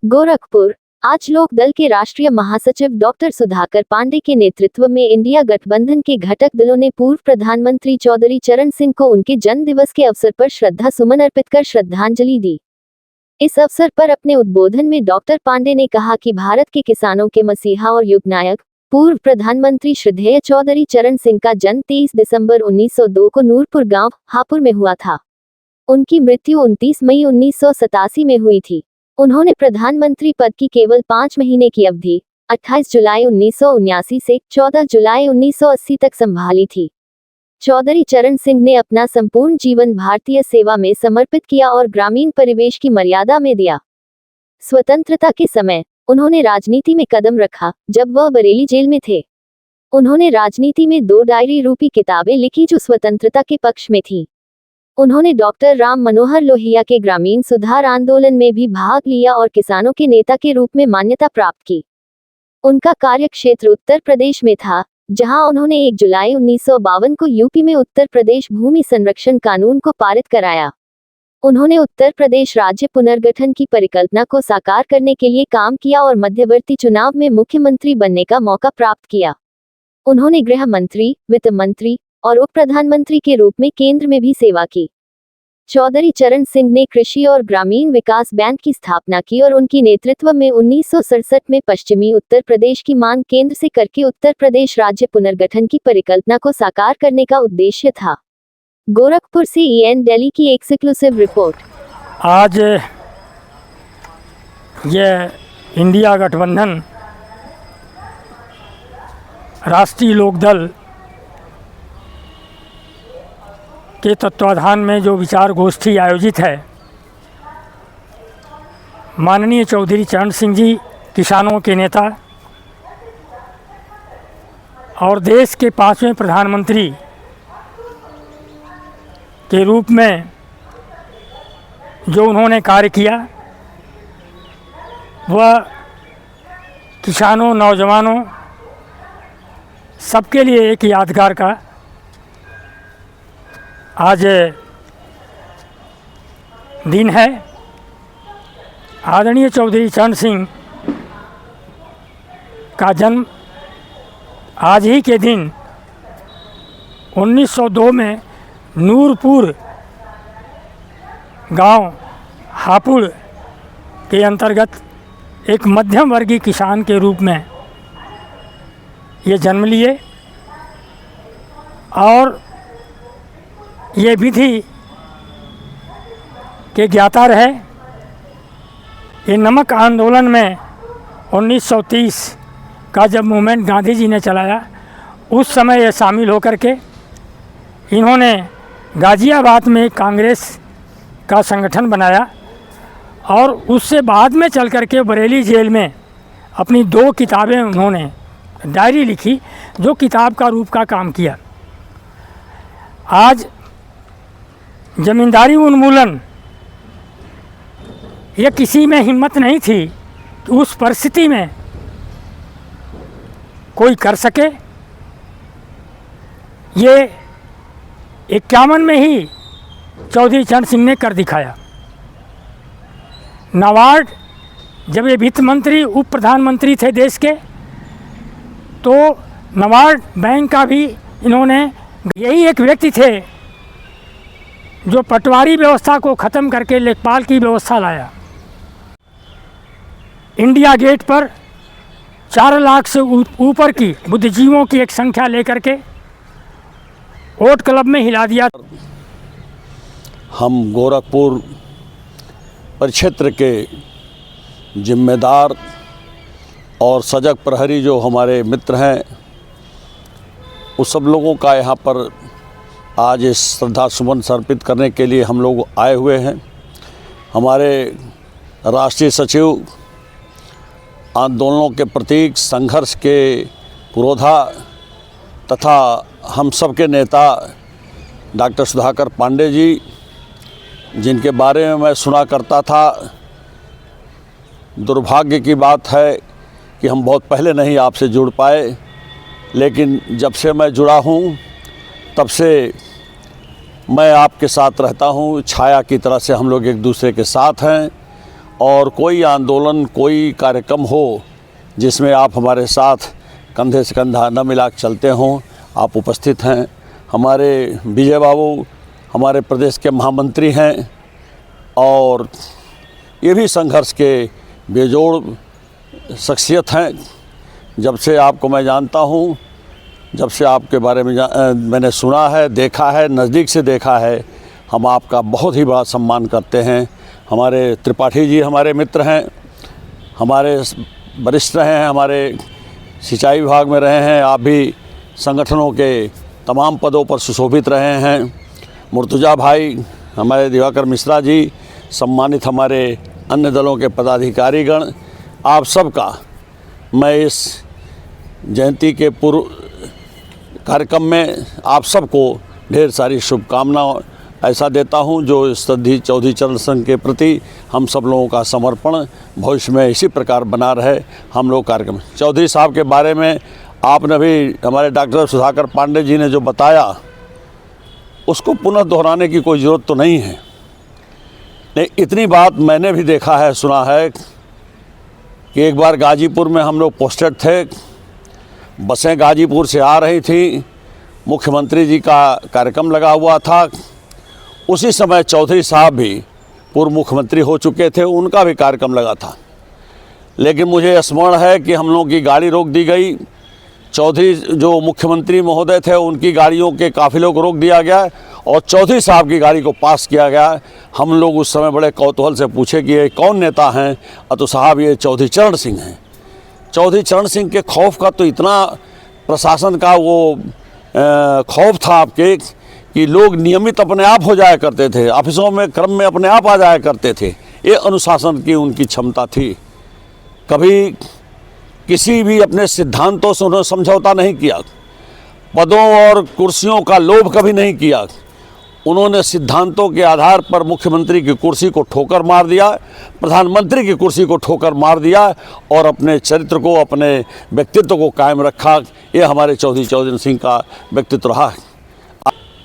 गोरखपुर। आज लोक दल के राष्ट्रीय महासचिव डॉक्टर सुधाकर पांडे के नेतृत्व में इंडिया गठबंधन के घटक दलों ने पूर्व प्रधानमंत्री चौधरी चरण सिंह को उनके जन्म दिवस के अवसर पर श्रद्धा सुमन अर्पित कर श्रद्धांजलि दी। इस अवसर पर अपने उद्बोधन में डॉक्टर पांडे ने कहा कि भारत के किसानों के मसीहा और युगनायक पूर्व प्रधानमंत्री श्रद्धेय चौधरी चरण सिंह का जन्म 23 दिसंबर 1902 को नूरपुर गांव हापुड़ में हुआ था। उनकी मृत्यु 29 मई 1987 में हुई थी। उन्होंने प्रधानमंत्री पद की केवल 5 महीने की अवधि 28 जुलाई 1979 से 14 जुलाई 1980 तक संभाली थी। चौधरी चरण सिंह ने अपना संपूर्ण जीवन भारतीय सेवा में समर्पित किया और ग्रामीण परिवेश की मर्यादा में दिया। स्वतंत्रता के समय उन्होंने राजनीति में कदम रखा जब वह बरेली जेल में थे। उन्होंने राजनीति में 2 डायरी रूपी किताबें लिखी जो स्वतंत्रता के पक्ष में थीं। उन्होंने डॉक्टर राम मनोहर लोहिया के ग्रामीण सुधार आंदोलन में भी भाग लिया और किसानों के नेता के रूप में मान्यता प्राप्त की। उनका कार्यक्षेत्र उत्तर प्रदेश में था, जहां उन्होंने 1 जुलाई 1952 को यूपी में उत्तर प्रदेश भूमि संरक्षण कानून को पारित कराया। उन्होंने उत्तर प्रदेश राज्य पुनर्गठन की परिकल्पना को साकार करने के लिए काम किया और मध्यवर्ती चुनाव में मुख्यमंत्री बनने का मौका प्राप्त किया। उन्होंने गृह मंत्री, वित्त मंत्री और उप प्रधानमंत्री के रूप में केंद्र में भी सेवा की। चौधरी चरण सिंह ने कृषि और ग्रामीण विकास बैंक की स्थापना की और उनकी नेतृत्व में 1967 में पश्चिमी उत्तर प्रदेश की मांग केंद्र से करके उत्तर प्रदेश राज्य पुनर्गठन की परिकल्पना को साकार करने का उद्देश्य था। गोरखपुर से EN दिल्ली की एक्सक्लूसिव रिपोर्ट। आज ये इंडिया गठबंधन राष्ट्रीय लोकदल के तत्वाधान में जो विचार गोष्ठी आयोजित है, माननीय चौधरी चरण सिंह जी किसानों के नेता और देश के 5वें प्रधानमंत्री के रूप में जो उन्होंने कार्य किया, वह किसानों, नौजवानों सबके लिए एक यादगार का आज दिन है। आदरणीय चौधरी चरण सिंह का जन्म आज ही के दिन 1902 में नूरपुर गांव हापुड़ के अंतर्गत एक मध्यम वर्गीय किसान के रूप में ये जन्म लिए और ये विधि के ज्ञाता रहे। ये नमक आंदोलन में 1930 का जब मूवमेंट गांधी जी ने चलाया, उस समय ये शामिल होकर के इन्होंने गाज़ियाबाद में कांग्रेस का संगठन बनाया और उससे बाद में चल कर के बरेली जेल में अपनी 2 किताबें उन्होंने डायरी लिखी जो किताब का रूप का काम किया। आज जमींदारी उन्मूलन ये किसी में हिम्मत नहीं थी कि उस परिस्थिति में कोई कर सके। ये 51 में ही चौधरी चरण सिंह ने कर दिखाया। नाबार्ड जब ये वित्त मंत्री, उप प्रधानमंत्री थे देश के, तो नाबार्ड बैंक का भी इन्होंने, यही एक व्यक्ति थे जो पटवारी व्यवस्था को ख़त्म करके लेखपाल की व्यवस्था लाया। इंडिया गेट पर 4 लाख से ऊपर की बुद्धिजीवियों की एक संख्या लेकर के वोट क्लब में हिला दिया। हम गोरखपुर परिक्षेत्र के जिम्मेदार और सजग प्रहरी जो हमारे मित्र हैं, उस सब लोगों का यहाँ पर आज इस श्रद्धा सुमन समर्पित करने के लिए हम लोग आए हुए हैं। हमारे राष्ट्रीय सचिव, आंदोलनों के प्रतीक, संघर्ष के पुरोधा तथा हम सब के नेता डॉक्टर सुधाकर पांडे जी, जिनके बारे में मैं सुना करता था। दुर्भाग्य की बात है कि हम बहुत पहले नहीं आपसे जुड़ पाए, लेकिन जब से मैं जुड़ा हूँ तब से मैं आपके साथ रहता हूँ। छाया की तरह से हम लोग एक दूसरे के साथ हैं और कोई आंदोलन, कोई कार्यक्रम हो जिसमें आप हमारे साथ कंधे से कंधा न मिला के चलते हों, आप उपस्थित हैं। हमारे विजय बाबू हमारे प्रदेश के महामंत्री हैं और ये भी संघर्ष के बेजोड़ शख्सियत हैं। जब से आपको मैं जानता हूँ, जब से आपके बारे में मैंने सुना है, देखा है, नज़दीक से देखा है, हम आपका बहुत ही बड़ा सम्मान करते हैं। हमारे त्रिपाठी जी हमारे मित्र हैं, हमारे वरिष्ठ रहे हैं, हमारे सिंचाई विभाग में रहे हैं, आप भी संगठनों के तमाम पदों पर सुशोभित रहे हैं। मुर्तुजा भाई, हमारे दिवाकर मिश्रा जी, सम्मानित हमारे अन्य दलों के पदाधिकारीगण, आप सबका मैं इस जयंती के पूर्व कार्यक्रम में आप सबको ढेर सारी शुभकामनाएं ऐसा देता हूं, जो श्रद्धेय चौधरी चरण सिंह के प्रति हम सब लोगों का समर्पण भविष्य में इसी प्रकार बना रहे। हम लोग कार्यक्रम चौधरी साहब के बारे में आपने भी, हमारे डॉक्टर सुधाकर पांडे जी ने जो बताया, उसको पुनः दोहराने की कोई ज़रूरत तो नहीं है। नहीं, इतनी बात मैंने भी देखा है, सुना है कि एक बार गाजीपुर में हम लोग पोस्टेड थे, बसें गाजीपुर से आ रही थी, मुख्यमंत्री जी का कार्यक्रम लगा हुआ था। उसी समय चौधरी साहब भी पूर्व मुख्यमंत्री हो चुके थे, उनका भी कार्यक्रम लगा था। लेकिन मुझे स्मरण है कि हम लोगों की गाड़ी रोक दी गई। चौधरी जो मुख्यमंत्री महोदय थे, उनकी गाड़ियों के काफिलों को रोक दिया गया और चौधरी साहब की गाड़ी को पास किया गया। हम लोग उस समय बड़े कौतूहल से पूछे कि ये कौन नेता हैं, तो साहब ये चौधरी चरण सिंह हैं। चौधरी चरण सिंह के खौफ का तो इतना प्रशासन का वो खौफ था आपके कि लोग नियमित अपने आप हो जाया करते थे, ऑफिसों में क्रम में अपने आप आ जाया करते थे। ये अनुशासन की उनकी क्षमता थी। कभी किसी भी अपने सिद्धांतों से उन्होंने समझौता नहीं किया, पदों और कुर्सियों का लोभ कभी नहीं किया। उन्होंने सिद्धांतों के आधार पर मुख्यमंत्री की कुर्सी को ठोकर मार दिया, प्रधानमंत्री की कुर्सी को ठोकर मार दिया और अपने चरित्र को, अपने व्यक्तित्व को कायम रखा। ये हमारे चौधरी चरण सिंह का व्यक्तित्व रहा है।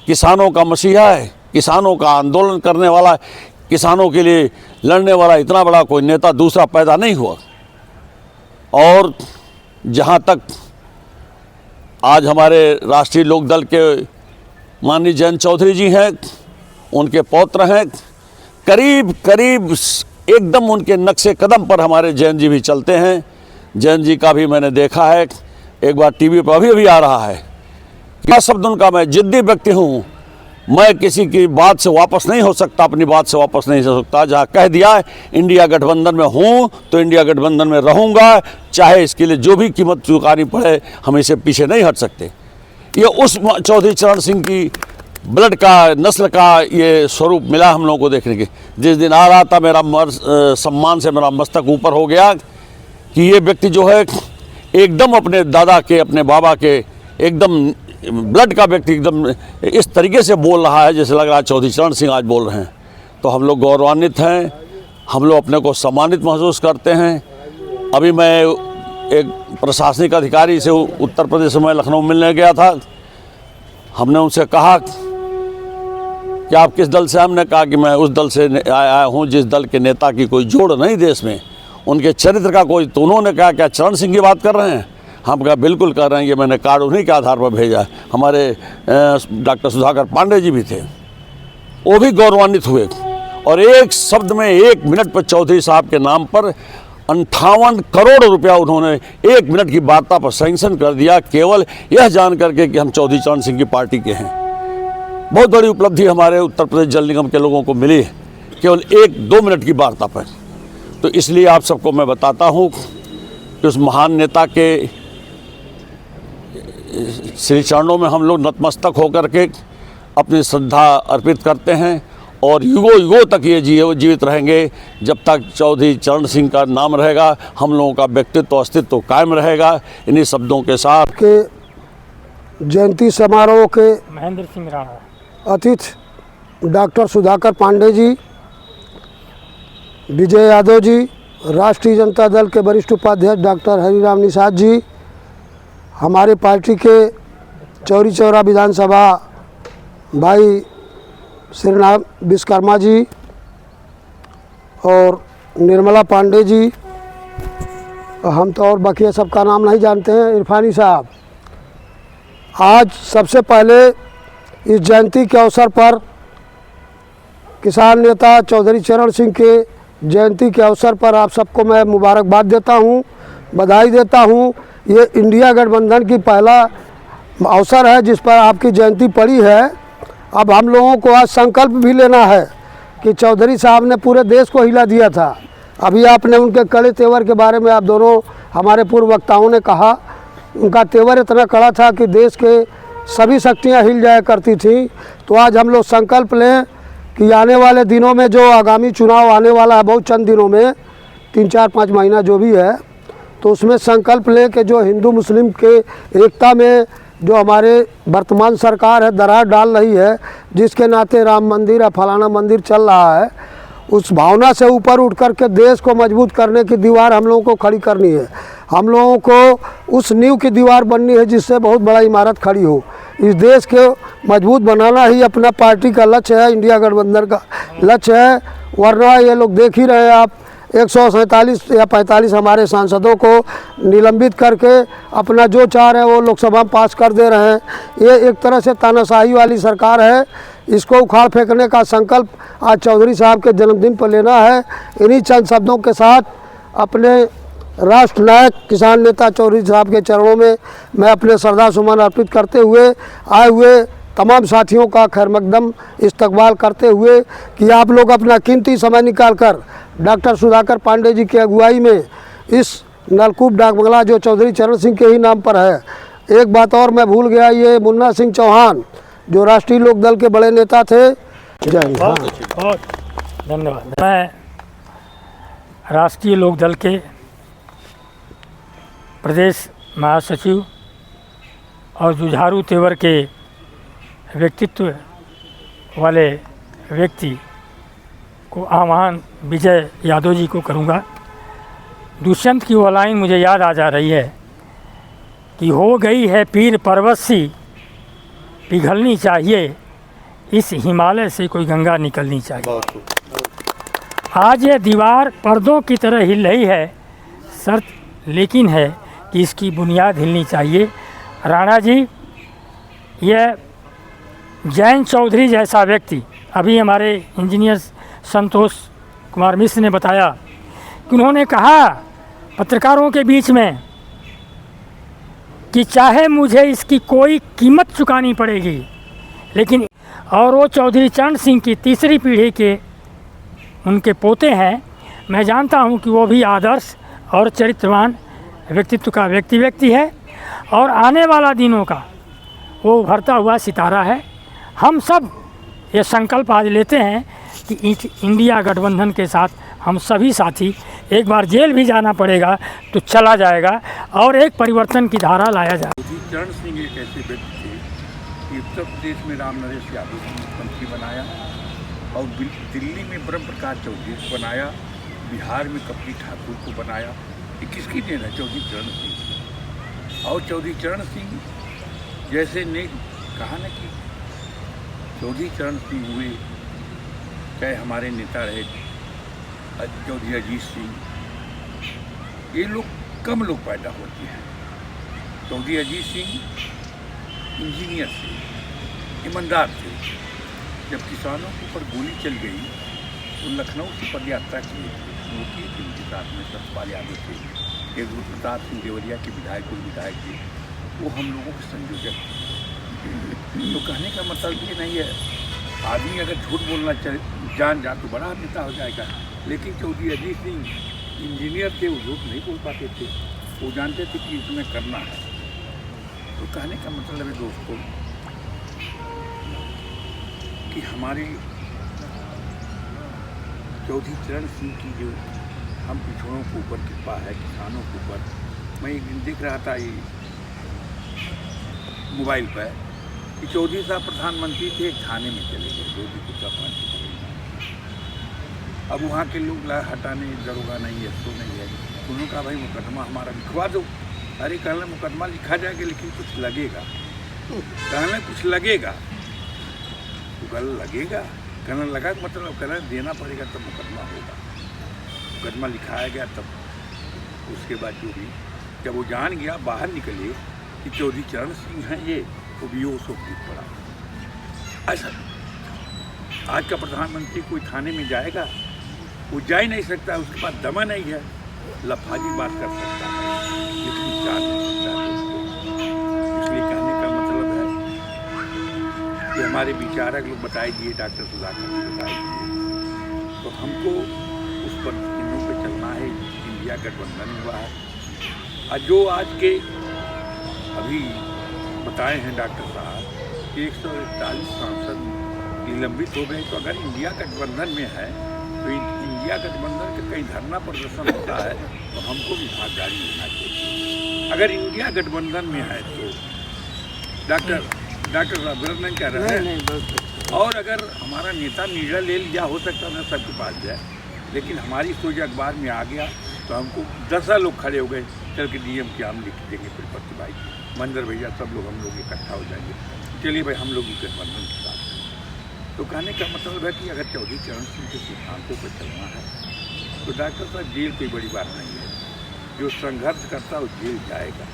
किसानों का मसीहा है, किसानों का आंदोलन करने वाला, किसानों के लिए लड़ने वाला इतना बड़ा कोई नेता दूसरा पैदा नहीं हुआ। और जहाँ तक आज हमारे राष्ट्रीय लोकदल के माननीय जयंत चौधरी जी हैं, उनके पौत्र हैं, करीब करीब एकदम उनके नक्शे कदम पर हमारे जयंत जी भी चलते हैं। जयंत जी का भी मैंने देखा है, एक बार टीवी पर अभी आ रहा है। क्या शब्द उनका, मैं जिद्दी व्यक्ति हूँ, मैं किसी की बात से वापस नहीं हो सकता, अपनी बात से वापस नहीं हो सकता। जहाँ कह दिया इंडिया गठबंधन में हूँ तो इंडिया गठबंधन में रहूँगा, चाहे इसके लिए जो भी कीमत चुकानी पड़े, हम इसे पीछे नहीं हट सकते। ये उस चौधरी चरण सिंह की ब्लड का, नस्ल का ये स्वरूप मिला हम लोगों को देखने के। जिस दिन आ रहा था, मेरा सम्मान से मेरा मस्तक ऊपर हो गया कि ये व्यक्ति जो है एकदम अपने दादा के, अपने बाबा के एकदम ब्लड का व्यक्ति एकदम इस तरीके से बोल रहा है जैसे लग रहा है चौधरी चरण सिंह आज बोल रहे हैं। तो हम लोग गौरवान्वित हैं, हम लोग अपने को सम्मानित महसूस करते हैं। अभी मैं एक प्रशासनिक अधिकारी से उत्तर प्रदेश में लखनऊ मिलने गया था। हमने उनसे कहा कि आप किस दल से? हमने कहा कि मैं उस दल से आया हूँ जिस दल के नेता की कोई जोड़ नहीं देश में, उनके चरित्र का कोई। तो उन्होंने कहा क्या चरण सिंह की बात कर रहे हैं? हम कहा बिल्कुल कर रहे हैं, ये मैंने कार्ड उन्हीं के आधार पर भेजा। हमारे डॉक्टर सुधाकर पांडे जी भी थे, वो भी गौरवान्वित हुए और एक शब्द में 1 मिनट पर चौधरी साहब के नाम पर 58 करोड़ रुपया उन्होंने 1 मिनट की वार्ता पर सैंक्शन कर दिया, केवल यह जान करके कि हम चौधरी चरण सिंह की पार्टी के हैं। बहुत बड़ी उपलब्धि हमारे उत्तर प्रदेश जल निगम के लोगों को मिली केवल 1-2 मिनट की वार्ता पर। तो इसलिए आप सबको मैं बताता हूँ कि उस महान नेता के श्री चरणों में हम लोग नतमस्तक होकर के अपनी श्रद्धा अर्पित करते हैं और युगों युगों तक ये जीवित रहेंगे। जब तक चौधरी चरण सिंह का नाम रहेगा, हम लोगों का व्यक्तित्व अस्तित्व कायम रहेगा। इन्हीं शब्दों के साथ के जयंती समारोह के महेंद्र सिंह राणा, अतिथि डॉक्टर सुधाकर पांडे जी, विजय यादव जी, राष्ट्रीय जनता दल के वरिष्ठ उपाध्यक्ष डॉक्टर हरिराम निषाद जी, हमारे पार्टी के चौरी चौरा विधानसभा भाई श्रीनाथ विश्वकर्मा जी और निर्मला पांडे जी, हम तो और बकिया सबका नाम नहीं जानते हैं, इरफानी साहब, आज सबसे पहले इस जयंती के अवसर पर किसान नेता चौधरी चरण सिंह के जयंती के अवसर पर आप सबको मैं मुबारकबाद देता हूं, बधाई देता हूं। ये इंडिया गठबंधन की पहला अवसर है जिस पर आपकी जयंती पड़ी है। अब हम लोगों को आज संकल्प भी लेना है कि चौधरी साहब ने पूरे देश को हिला दिया था। अभी आपने उनके कड़े तेवर के बारे में आप दोनों हमारे पूर्व वक्ताओं ने कहा, उनका तेवर इतना कड़ा था कि देश के सभी शक्तियां हिल जाया करती थी। तो आज हम लोग संकल्प लें कि आने वाले दिनों में जो आगामी चुनाव आने वाला है, बहुत चंद दिनों में, 3-4-5 महीना जो भी है, तो उसमें संकल्प लें कि जो हिंदू मुस्लिम के एकता में जो हमारे वर्तमान सरकार है दरार डाल रही है, जिसके नाते राम मंदिर या फलाना मंदिर चल रहा है, उस भावना से ऊपर उठ कर के देश को मजबूत करने की दीवार हम लोगों को खड़ी करनी है। हम लोगों को उस नींव की दीवार बननी है जिससे बहुत बड़ा इमारत खड़ी हो। इस देश को मजबूत बनाना ही अपना पार्टी का लक्ष्य है, इंडिया गठबंधन का लक्ष्य है। वरना ये लोग देख ही रहे हैं आप, 147 या 45 हमारे सांसदों को निलंबित करके अपना जो चाह रहे हैं वो लोकसभा में पास कर दे रहे हैं। ये एक तरह से तानाशाही वाली सरकार है। इसको उखाड़ फेंकने का संकल्प आज चौधरी साहब के जन्मदिन पर लेना है। इन्हीं चंद शब्दों के साथ अपने राष्ट्र नायक किसान नेता चौधरी साहब के चरणों में मैं अपने श्रद्धा सुमन अर्पित करते हुए आए हुए तमाम साथियों का खैर मकदम इस्तकबाल करते हुए कि आप लोग अपना कीमती समय निकालकर डॉक्टर सुधाकर पांडे जी की अगुवाई में इस नलकूप डाक बंगला जो चौधरी चरण सिंह के ही नाम पर है। एक बात और मैं भूल गया, ये मुन्ना सिंह चौहान जो राष्ट्रीय लोक दल के बड़े नेता थे। जय हिंद। बहुत धन्यवाद। मैं राष्ट्रीय लोक दल के प्रदेश महासचिव और जुझारू तेवर के व्यक्तित्व वाले व्यक्ति को आह्वान विजय यादव जी को करूँगा। दुष्यंत की वो लाइन मुझे याद आ जा रही है कि हो गई है पीर पर्वत सी, पिघलनी चाहिए, इस हिमालय से कोई गंगा निकलनी चाहिए। आज ये दीवार पर्दों की तरह हिल रही है, शर्त लेकिन है कि इसकी बुनियाद हिलनी चाहिए। राणा जी, यह जयंत चौधरी जैसा व्यक्ति, अभी हमारे इंजीनियर संतोष कुमार मिश्र ने बताया कि उन्होंने कहा पत्रकारों के बीच में कि चाहे मुझे इसकी कोई कीमत चुकानी पड़ेगी, लेकिन और वो चौधरी चरण सिंह की तीसरी पीढ़ी के उनके पोते हैं। मैं जानता हूं कि वो भी आदर्श और चरित्रवान व्यक्तित्व का व्यक्ति है और आने वाला दिनों का वो उभरता हुआ सितारा है। हम सब ये संकल्प आज लेते हैं कि इंडिया गठबंधन के साथ हम सभी साथी, एक बार जेल भी जाना पड़ेगा तो चला जाएगा और एक परिवर्तन की धारा लाया जाए। चरण सिंह एक ऐसे व्यक्ति थे कि उत्तर प्रदेश में राम नरेश यादव को मुख्यमंत्री बनाया और दिल्ली में ब्रह्म प्रकाश चौधरी को बनाया, बिहार में कपटी ठाकुर को बनाया। ये किसकी देन है? चौधरी चरण सिंह। और चौधरी चरण सिंह जैसे ने कहा ना कि चौधरी चरण सिंह हुए, चाहे हमारे नेता रहे चौधरी अजीत सिंह, ये लोग कम लोग पैदा होते हैं। चौधरी अजीत सिंह इंजीनियर थे, ईमानदार थे। जब किसानों के ऊपर गोली चल गई तो लखनऊ से पदयात्रा की मोती के साथ में सतपाल यादव थे, एक गुरु प्रताप सिंह देवरिया के विधायक थे, वो हम लोगों के संयोजक थे। तो कहने का मतलब ये नहीं है आदमी अगर झूठ बोलना जान जा तो बड़ा नेता हो जाएगा, लेकिन चौधरी अजीत सिंह इंजीनियर थे, वो झूठ नहीं बोल पाते थे, वो जानते थे कि इसमें करना है। तो कहने का मतलब है दोस्तों कि हमारे चौधरी चरण सिंह की जो हम पिछड़ों के ऊपर कृपा है, किसानों के ऊपर। मैं एक दिन देख रहा था ये मोबाइल पर कि चौधरी साहब प्रधानमंत्री थे, थाने में चले गए, दो दिन कुत्ता पानी। अब वहाँ के लोग हटाने दरोगा नहीं है, तो नहीं है। उन्होंने कहा भाई मुकदमा हमारा लिखवा दो। अरे कहना मुकदमा लिखा जाएगा लेकिन कुछ लगेगा। कहना कुछ लगेगा तो गल लगेगा, कहना लगा मतलब कहना देना पड़ेगा तब मुकदमा होगा। मुकदमा लिखाया गया तब उसके बाद जो भी जब वो जान गया बाहर निकले कि चौधरी चरण सिंह हैं ये, वो बेहोश हो गिर पड़ा। ऐसा आज का प्रधानमंत्री कोई थाने में जाएगा, वो जा ही नहीं सकता, उसके पास दमा नहीं है, लफाजी बात कर सकता है लेकिन जा नहीं सकता है। इसलिए कहने का मतलब है कि हमारे विचारक लोग बताए दिए, डॉक्टर सुधाकर जी बताए दिए, तो हमको उस पर चिन्हों पर चलना है। इंडिया गठबंधन हुआ है और जो आज के अभी बताए हैं डॉक्टर साहब कि 141 सांसद निलंबित हो गए, तो अगर इंडिया गठबंधन में है तो इंडिया गठबंधन का कहीं धरना प्रदर्शन होता है तो हमको भी भागीदारी होना चाहिए। अगर इंडिया गठबंधन में है तो डॉक्टर साहब गलत नहीं कह रहे हैं, और अगर हमारा नेता निर्णय ले लिया हो सकता है सबके पास जाए, लेकिन हमारी सोच अखबार में आ गया तो हमको 10 लोग खड़े हो गए, चल के डीएम के हम लिख देंगे तिरुपति भाई, मंदिर भैया, सब लोग हम लोग इकट्ठा हो जाएंगे, चलिए भाई हम लोग ही गठबंधन के साथ। तो कहने का मतलब है कि अगर चौधरी चरण सिंह के सिद्धांतों पर चलना है तो डॉक्टर साहब जेल कोई बड़ी बात नहीं है। जो संघर्ष करता है वो जेल जाएगा,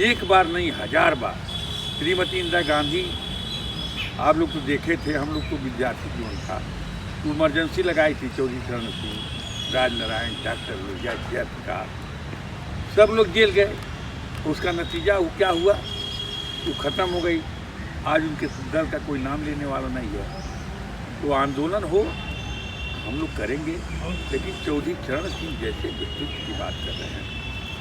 एक बार नहीं 1000 बार। श्रीमती इंदिरा गांधी आप लोग तो देखे थे, हम लोग तो विद्यार्थी जीवन था, तो इमरजेंसी लगाई थी चौधरी चरण सिंह, राजनारायण, डॉक्टर जयप्रकाश, सब लोग जेल गए। उसका नतीजा वो क्या हुआ, वो ख़त्म हो गई। आज उनके दल का कोई नाम लेने वाला नहीं है। तो आंदोलन हो हम लोग करेंगे, लेकिन चौधरी चरण सिंह जैसे व्यक्तित्व की बात कर रहे हैं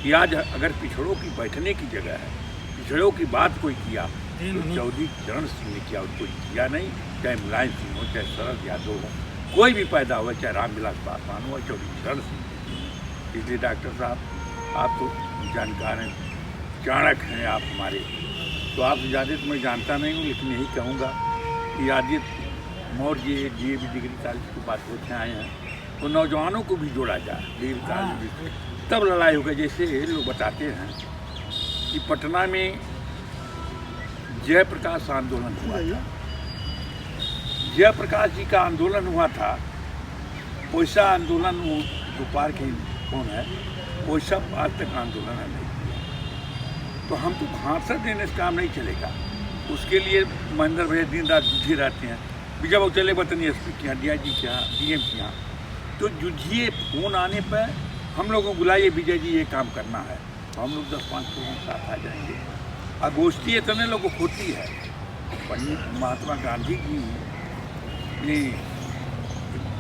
कि आज अगर पिछड़ों की बैठने की जगह है, पिछड़ों की बात कोई किया तो चौधरी चरण सिंह ने किया, कोई किया नहीं। चाहे मुलायम सिंह हो, चाहे शरद यादव हो, कोई भी पैदा हुआ, चाहे रामविलास पासवान हो, चौधरी चरण सिंह। इसलिए डॉक्टर साहब आप तो जानकार हैं, चाणक हैं आप हमारे, तो आप ज़्यादा तो मैं जानता नहीं हूँ, लेकिन यही कहूँगा कि आदित्य मौर्य जी भी डिग्री कॉलेज की बात होते आए हैं, तो नौजवानों को भी जोड़ा जाए डिग्री कॉलेज में, तब लड़ाई होगा। जैसे लोग बताते हैं कि पटना में जयप्रकाश आंदोलन हुआ था, जयप्रकाश जी का आंदोलन हुआ था, वैसा आंदोलन वो दोपहर के कौन है, वैसा आज तक आंदोलन नहीं किया। तो हमको भाषण देने से काम नहीं चलेगा, उसके लिए महेंद्र भैया दिन रात जुझे रहते हैं। जब वो चले बतनी एसपी के यहाँ, डीआईजी के यहाँ, डीएम के यहाँ, तो जुझिए, फोन आने पर हम लोगों को बुलाइए, विजय जी ये काम करना है, तो हम लोग 10-5 लोगों के साथ आ जाएंगे। और गोष्ठी इतने लोगों को होती है। महात्मा गांधी जी ने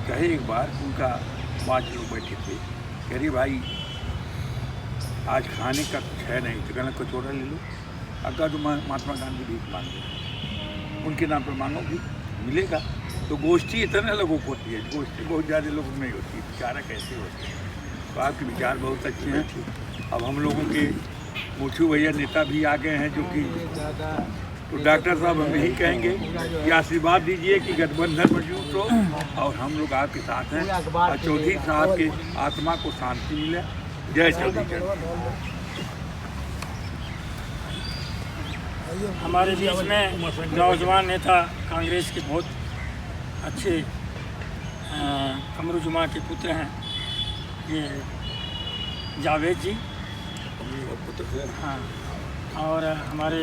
कहे एक बार, उनका 5 लोग बैठे थे, कह रही भाई आज खाने का कुछ है नहीं, तो कहना कचौड़ा ले लो। अगर तो महात्मा गांधी भीख मांगे, उनके नाम पर मांगो भी मिलेगा। तो गोष्ठी इतने लोगों को होती है, गोष्ठी बहुत ज़्यादा लोगों में होती है, विचारा कैसे होते हैं। तो आपके विचार बहुत अच्छे हैं। अब हम लोगों के मोचू भैया नेता भी आ गए हैं, जो कि तो डॉक्टर साहब हम यही कहेंगे कि आशीर्वाद दीजिए कि गठबंधन मजबूत हो और हम लोग आपके साथ हैं, और चौधरी साहब के आत्मा को शांति मिले। जय चौधरी। हमारे बीच में नौजवान नेता कांग्रेस के बहुत अच्छे कमरुजुमा के पुत्र हैं, ये जावेद जी, हाँ, और हमारे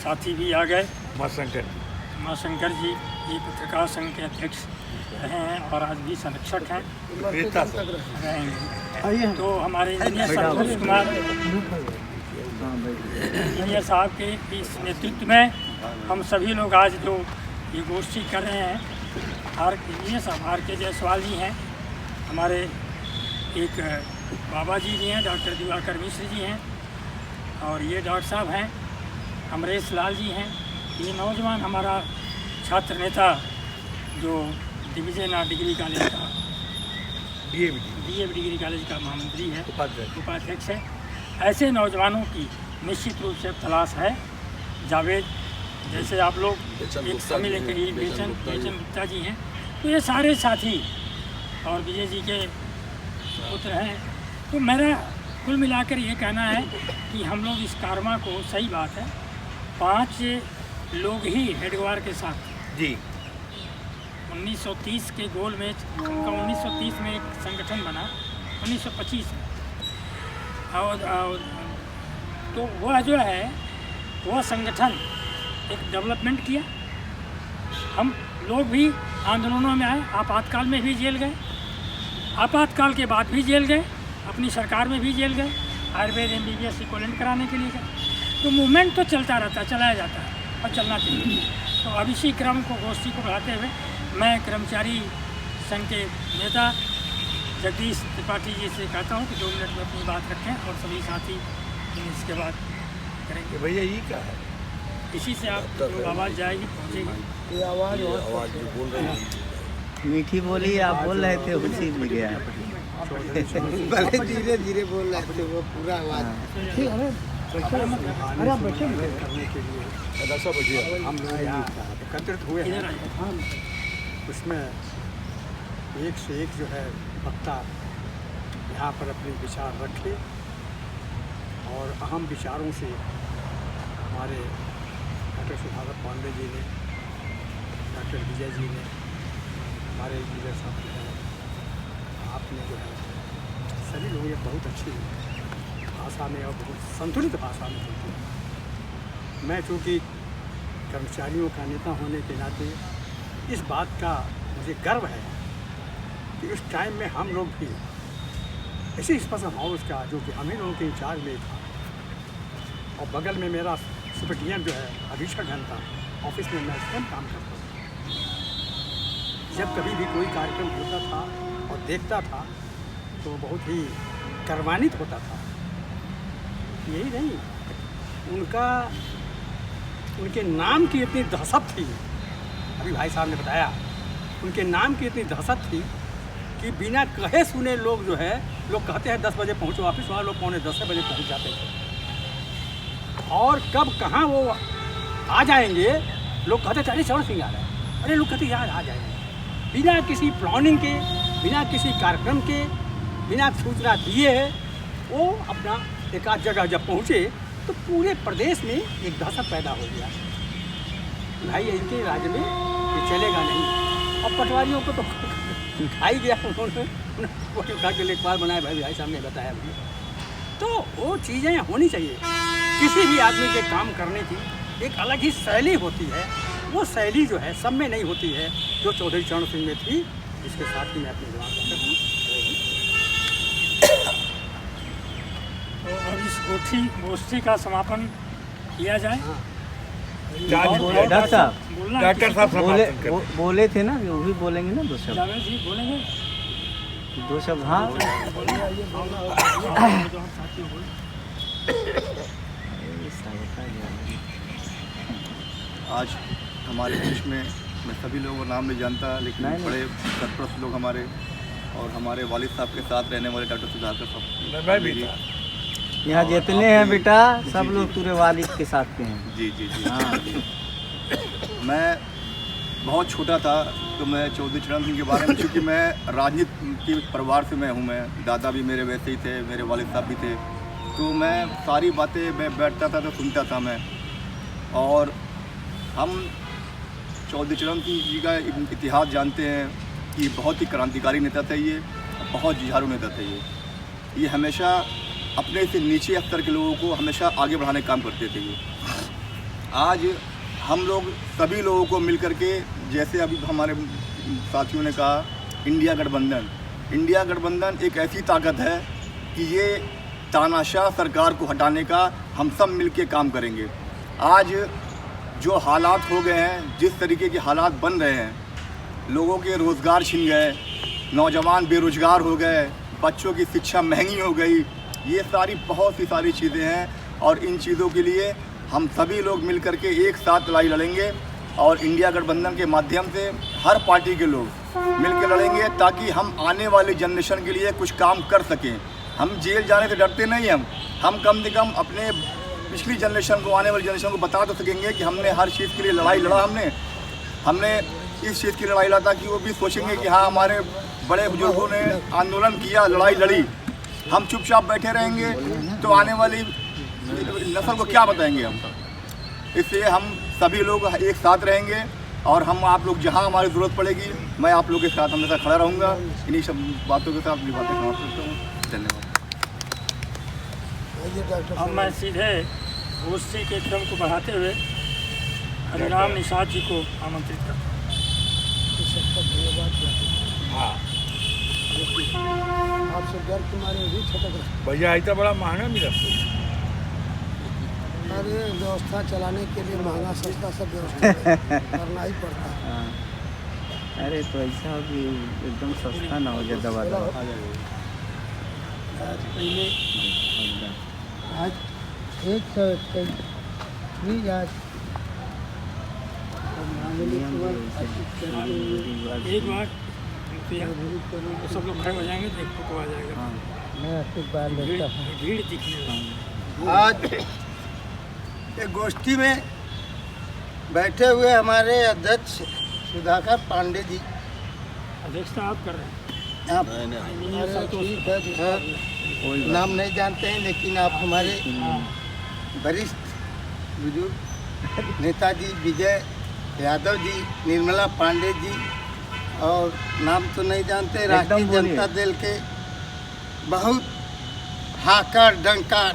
साथी भी आ गए, माशंकर जी, ये पत्रकार संघ के अध्यक्ष रहे हैं और आज भी संरक्षक हैं, रहेंगे। तो हमारे इंजीनियर संतोष कुमार इंजीनियर साहब के इस नेतृत्व में हम सभी लोग आज जो ये गोष्ठी कर रहे हैं, इंजीनियर साहब आर.के. जायसवाल जी हैं, हमारे एक बाबा जी भी हैं, डॉक्टर दिवाकर मिश्र जी हैं, और ये डॉक्टर साहब हैं, अमरेश लाल जी हैं। ये नौजवान हमारा छात्र नेता जो डिवीजन डिग्री कॉलेज का डीएवी डिग्री कॉलेज का महामंत्री है, उपाध्यक्ष है। ऐसे नौजवानों की निश्चित रूप से तलाश है। जावेद जैसे आप लोग एक शामिल हैं, बेचन गुप्ता जी हैं, तो ये सारे साथी और विजय जी के पुत्र हैं। तो मेरा कुल मिलाकर ये कहना है कि हम लोग इस कारमा को, सही बात है, 5 लोग ही हेडगवार के साथ जी 1930 के गोल में, उनका 1930 में एक संगठन बना 1925 में। और तो वह जो है वह संगठन एक डेवलपमेंट किया। हम लोग भी आंदोलनों में आए, आपातकाल में भी जेल गए, आपातकाल के बाद भी जेल गए, अपनी सरकार में भी जेल गए, आयुर्वेद MBBS इक्विवेलेंट कराने के लिए गए। तो मूवमेंट तो चलता रहता है, चलाया जाता है और चलना चाहिए। तो अब इसी क्रम को, गोष्ठी को बढ़ाते हुए मैं कर्मचारी संघ के नेता जगदीश त्रिपाठी जी से कहता हूँ कि 2 मिनट में अपनी बात रखें और सभी साथी इसके बाद करेंगे। भैया ये क्या है? इसी से आप जो आवाज़ जाएगी पहुँचेगी। ये आवाज़ जो बोल रहे हैं मीठी बोली आप बोल रहे थे, उसी में गया। भले धीरे धीरे बोल रहे थे, वो पूरा आवाज़ ठीक है। अरे आप बैठे करने के लिए हम यहाँ एकत्रित हुए हैं। हम उसमें एक से एक जो है वक्ता यहाँ पर अपने विचार रखे और अहम विचारों से हमारे डॉक्टर सुधाकर पांडे जी ने, डॉक्टर विजय जी ने, हमारे लीडर साहब जो है, आपने जो है सभी लोग ये बहुत अच्छी भाषा में और बहुत संतुलित भाषा में बोलते हैं। मैं चूँकि कर्मचारियों का नेता होने के नाते इस बात का मुझे गर्व है कि उस टाइम में हम लोग भी इसी स्पेशल हाउस का, जो कि हम ही लोगों के इंचार्ज में था, और बगल में मेरा सुपरडियन जो है अधीक्षक था, ऑफिस में मैं स्वयं काम करता था। जब कभी भी कोई कार्यक्रम होता था और देखता था तो बहुत ही गर्वान्वित होता था। यही नहीं, उनके नाम की इतनी दहशत थी, अभी भाई साहब ने बताया, उनके नाम की इतनी दहशत थी कि बिना कहे सुने लोग जो है, लोग कहते हैं 10 बजे पहुँचो ऑफिस, वहाँ लोग 9:45 बजे पहुँच जाते थे। और कब कहाँ वो आ जाएंगे, लोग कहते थे अरे चरण सिंह आ रहे हैं, अरे लोग कहते यार आ जाएंगे। बिना किसी प्लानिंग के, बिना किसी कार्यक्रम के, बिना सूचना दिए वो अपना एक आध जगह जब पहुँचे तो पूरे प्रदेश में एक दहशत पैदा हो गया, भाई इनके राज्य में ये चलेगा नहीं। और पटवारियों को तो खाई गया, उन्होंने खा के लेखपाल बनाए, भाई साहब ने बताया मुझे। तो वो चीज़ें होनी चाहिए। किसी भी आदमी के काम करने की एक अलग ही शैली होती है, वो शैली जो है सब में नहीं होती है, जो चौधरी चरण सिंह में थी। इसके साथ ही मैं अपनी जवाब करता हूँ। तो अब इस गोष्ठी का समापन किया जाए। डॉक्टर साहब, बोलना डॉक्टर साहब बोले थे ना, वो भी बोलेंगे ना 2 शब्द। जावेद जी बोलेंगे 2 शब्द। हाँ, आज हमारे देश में मैं सभी लोगों का नाम नहीं जानता, लेकिन बड़े सरप्रस्त लोग हमारे और हमारे वालिद साहब के साथ रहने वाले डॉक्टर सुधाकर साहब, यहाँ जितने हैं बेटा सब लोग पूरे वालिद के साथ के हैं। जी जी जी। हाँ, मैं बहुत छोटा था तो मैं चौधरी चरण सिंह के बारे में, चूँकि मैं राजनीति के परिवार से मैं हूँ, मैं दादा भी मेरे वैसे ही थे, मेरे वालिद साहब भी थे, तो मैं सारी बातें मैं बैठता था तो सुनता था मैं। और हम चौधरी चरण सिंह जी का इतिहास जानते हैं कि बहुत ही क्रांतिकारी नेता थे, ये बहुत जुझारू नेता थे। ये हमेशा अपने से नीचे स्तर के लोगों को हमेशा आगे बढ़ाने का काम करते थे। ये आज हम लोग सभी लोगों को मिल कर के, जैसे अभी हमारे साथियों ने कहा, इंडिया गठबंधन एक ऐसी ताकत है कि ये तानाशाह सरकार को हटाने का हम सब मिल के काम करेंगे। आज जो हालात हो गए हैं, जिस तरीके के हालात बन रहे हैं, लोगों के रोज़गार छिन गए, नौजवान बेरोज़गार हो गए, बच्चों की शिक्षा महंगी हो गई, ये सारी बहुत सी सारी चीज़ें हैं। और इन चीज़ों के लिए हम सभी लोग मिल कर के एक साथ लड़ाई लड़ेंगे और इंडिया गठबंधन के माध्यम से हर पार्टी के लोग मिल के लड़ेंगे, ताकि हम आने वाली जनरेशन के लिए कुछ काम कर सकें। हम जेल जाने से डरते नहीं, हम कम से कम अपने पिछली जनरेशन को, आने वाली जनरेशन को बता तो सकेंगे कि हमने हर चीज़ के लिए लड़ाई लड़ा, हमने इस चीज़ की लड़ाई लड़ा, कि वो भी सोचेंगे कि हाँ हमारे बड़े बुजुर्गों ने आंदोलन किया, लड़ाई लड़ी। हम चुपचाप बैठे रहेंगे तो आने वाली नस्ल को क्या बताएंगे हम। इसलिए हम सभी लोग एक साथ रहेंगे और हम आप लोग जहाँ हमारी ज़रूरत पड़ेगी मैं आप लोगों के साथ हमेशा खड़ा रहूँगा। इन्हीं सब बातों के साथ अपनी बातें समाप्त करता हूँ। धन्यवाद। अब मैं सीधे गोष्ठी के क्रम को बढ़ाते हुए हरिराम निषाद जी को आमंत्रित करता हूँ। आपसे डर के मारे भी छटक रहे। भैया इतना बड़ा महंगा मिला। अरे व्यवस्था चलाने के लिए महंगा सस्ता सब व्यवस्था करना ही पड़ता है। अरे तो ऐसा हो कि एकदम सस्ता ना हो जाए दवा आज एक सौ प्लीज आज एक बार तो सब लोग खड़े हो जाएंगे तो एक फोटो आ जाएगा। मैं एक बार लेता हूँ। भीड़ दिखने लगी। आज एक गोष्ठी में बैठे हुए हमारे अध्यक्ष सुधाकर पांडे जी। अध्यक्षता आप कर रहे हैं। आप अरे ठीक है जी सर, नाम नहीं जानते हैं लेकिन आप हमारे वरिष्ठ बुजुर्ग नेताजी विजय यादव जी, निर्मला पांडे जी और नाम तो नहीं जानते, राष्ट्रीय जनता दल के बहुत हाकर डंकार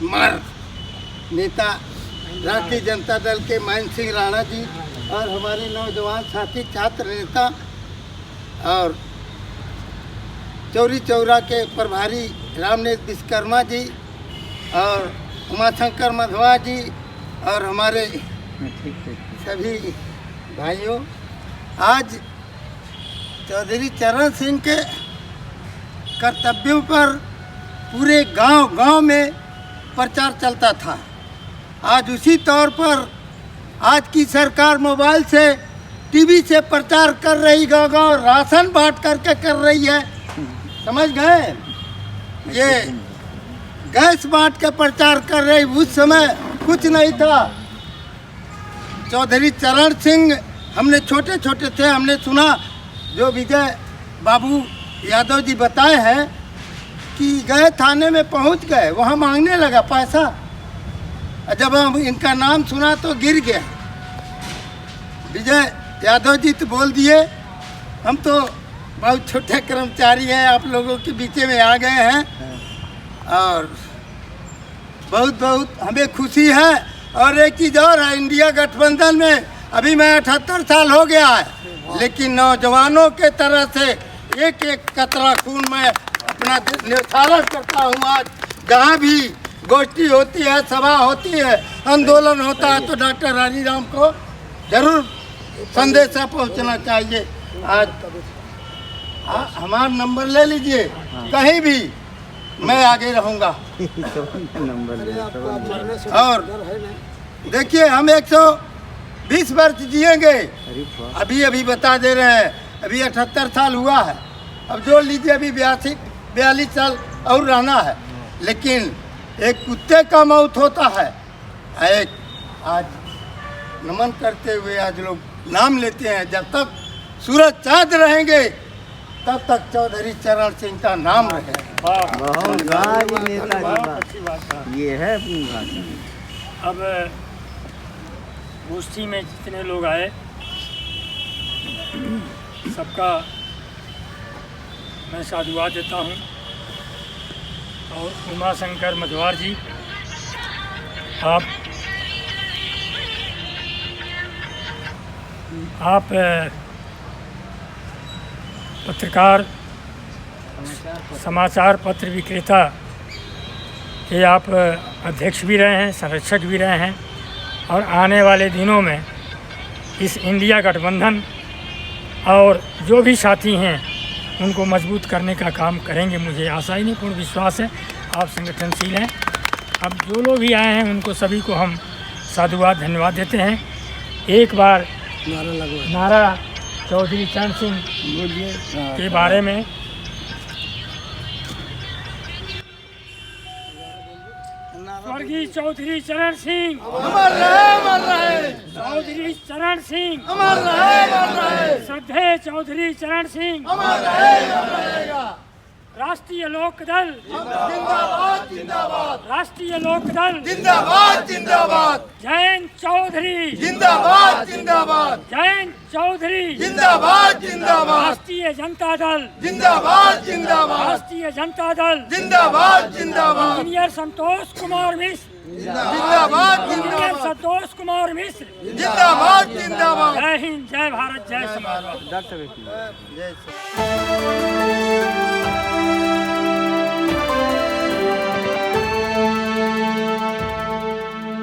मर नेता राष्ट्रीय जनता दल के महेंद्र सिंह राणा जी और हमारे नौजवान साथी छात्र नेता और चौरी चौरा के प्रभारी रामनेत विश्वकर्मा जी और उमाशंकर मधवा जी और हमारे सभी भाइयों, आज चौधरी चरण सिंह के कर्तव्यों पर पूरे गांव में प्रचार चलता था। आज उसी तौर पर आज की सरकार मोबाइल से टीवी से प्रचार कर रही, गांव राशन बांट करके कर रही है। समझ गए? ये गैस बांट के प्रचार कर रही, उस समय कुछ नहीं था। चौधरी चरण सिंह हमने छोटे छोटे थे, हमने सुना जो विजय बाबू यादव जी बताए हैं कि गए थाने में पहुंच गए, वहाँ मांगने लगा पैसा। जब हम इनका नाम सुना तो गिर गया। विजय यादव जी तो बोल दिए हम तो बहुत छोटे कर्मचारी हैं, आप लोगों के बीच में आ गए हैं और बहुत बहुत हमें खुशी है। और एक चीज़ और है, इंडिया गठबंधन में अभी मैं 78 साल हो गया है, लेकिन नौजवानों के तरह से एक एक कतरा खून में अपना न्यौछावर करता हूँ। आज जहाँ भी गोष्ठी होती है, सभा होती है, आंदोलन होता है तो डॉक्टर हरिराम को जरूर संदेशा पहुँचना चाहिए। आज हमारा नंबर ले लीजिए, कहीं भी मैं आगे रहूँगा। और देखिए हम 120 वर्ष जिएंगे, अभी बता दे रहे हैं, अभी 78 साल हुआ है, अब जोड़ लीजिए अभी 42 साल और रहना है। लेकिन एक कुत्ते का मौत होता है, एक आज नमन करते हुए आज लोग नाम लेते हैं। जब तक सूरज चाँद रहेंगे तब तक चौधरी चरण सिंह का नाम रहेगा। बहुत भारी नेता अच्छी बात है। ये है अपनी भाषा। अब गोष्ठी में जितने लोग आए सबका मैं साधुवाद देता हूँ। और उमाशंकर मधवार जी, आप पत्रकार, समाचार पत्र विक्रेता के आप अध्यक्ष भी रहे हैं, संरक्षक भी रहे हैं और आने वाले दिनों में इस इंडिया गठबंधन और जो भी साथी हैं उनको मजबूत करने का काम करेंगे। मुझे आशा ही नहीं, पूर्ण विश्वास है आप संगठनशील हैं। अब जो लोग भी आए हैं उनको सभी को हम साधुवाद धन्यवाद देते हैं। एक बार नारा चौधरी चरण सिंह के बारे में स्वर्गीय चौधरी चरण सिंह चौधरी चरण सिंह श्रद्धेय चौधरी चरण सिंह राष्ट्रीय लोकदल जिंदाबाद जिंदाबाद राष्ट्रीय लोकदल जिंदाबाद जिंदाबाद जयंत चौधरी जिंदाबाद जिंदाबाद जयंत चौधरी जिंदाबाद जिंदाबाद राष्ट्रीय जनता दल जिंदाबाद जिंदाबाद राष्ट्रीय जनता दल जिंदाबाद जिंदाबाद इंजीनियर संतोष कुमार मिश्र जिंदाबाद इंजीनियर संतोष कुमार मिश्र जिंदाबाद जिंदाबाद जय हिंद जय भारत जय समाजवाद डॉक्टर